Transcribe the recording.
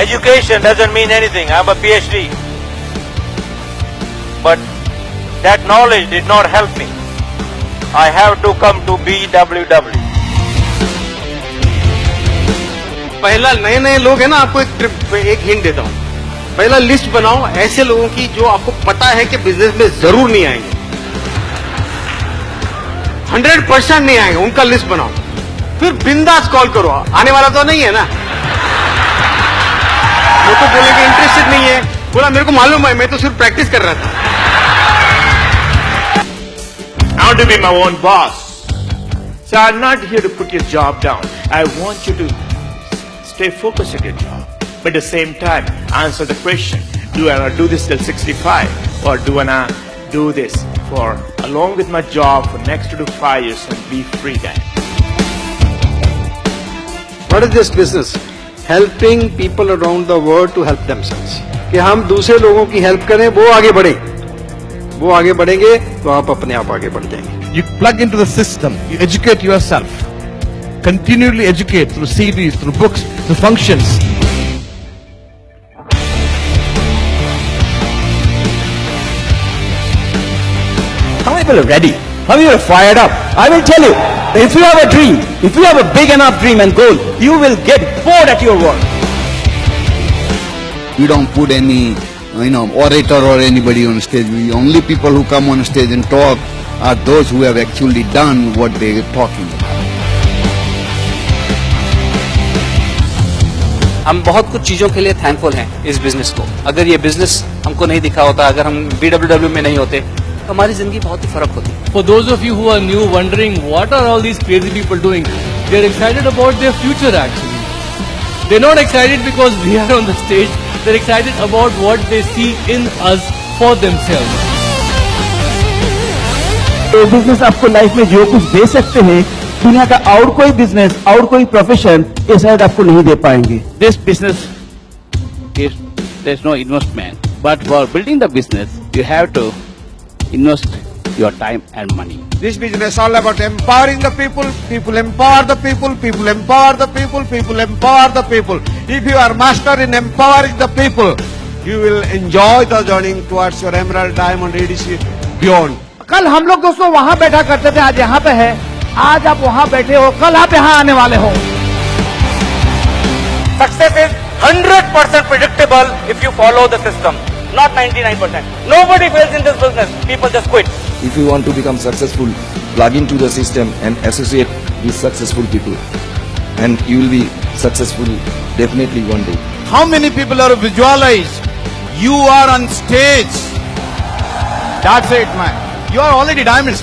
Education doesn't mean anything. I'm a PhD. But that knowledge did not help me. I have to come to BWW. पहला नए नए लोग हैं ना, आपको एक हिंट देता हूँ. पहला लिस्ट बनाओ ऐसे लोगों की जो आपको पता है कि बिजनेस में जरूर नहीं आएंगे, 100% नहीं आएंगे, उनका लिस्ट बनाओ. फिर बिंदास कॉल करो. आने वाला तो नहीं है ना, वो तो बोलेंगे इंटरेस्टेड नहीं है. बोला मेरे को मालूम है, मैं तो सिर्फ प्रैक्टिस कर रहा था. I want to be my own boss. So I'm not here to put your job down. I want you to stay focused at your job. But at the same time, answer the question, do I want to do this till 65? Or do I want to do this for, along with my job, for next 2 to 5 years and be free then? What is this business? Helping people around the world to help themselves. कि हम दूसरे लोगों की help करें, वो आगे बढ़े. वो आगे बढ़ेंगे तो आप अपने आप आगे बढ़ जाएंगे. You plug into the system, you educate yourself, continually educate through CDs, through books, through functions. How many people are ready? How many are fired up? I will tell you, if you have a dream, if you have a big enough dream and goal, you will get bored at your work. We don't put any, orator or anybody on stage. We only people who come on stage and talk are those who have actually done what they are talking about. हम बहुत कुछ चीजों के लिए thankful हैं इस business को. अगर ये बिजनेस हमको नहीं दिखा होता, अगर हम BWW में नहीं होते, तो हमारी जिंदगी बहुत ही फर्क होती. For those of you who are new, wondering what are all these crazy people doing, they are excited about their future actually. They're not excited because we are on the stage. They're excited about what they see in us for themselves. तो business आपको life में जो कुछ दे सकते हैं, दुनिया का और कोई बिजनेस और कोई प्रोफेशन ये शायद आपको नहीं दे पाएंगे. This business is, there's no investment, but for building the business, you have to invest your time and money. This business is all about empowering the people. People empower the people. People empower the people. People empower the people. If you are master in empowering the people, you will enjoy the journey towards your emerald, diamond, EDC, beyond. कल हम लोग दोस्तों वहाँ बैठा करते थे, आज यहाँ पे है. आज आप वहाँ बैठे हो, कल आप यहाँ आने वाले हो. Success is 100% predictable if you follow the system, not 99%. Nobody fails in this business. People just quit. If you want to become successful, plug into the system and associate with successful people. And you will be successful definitely one day. How many people are visualized? You are on stage. That's it, man. You are already diamonds.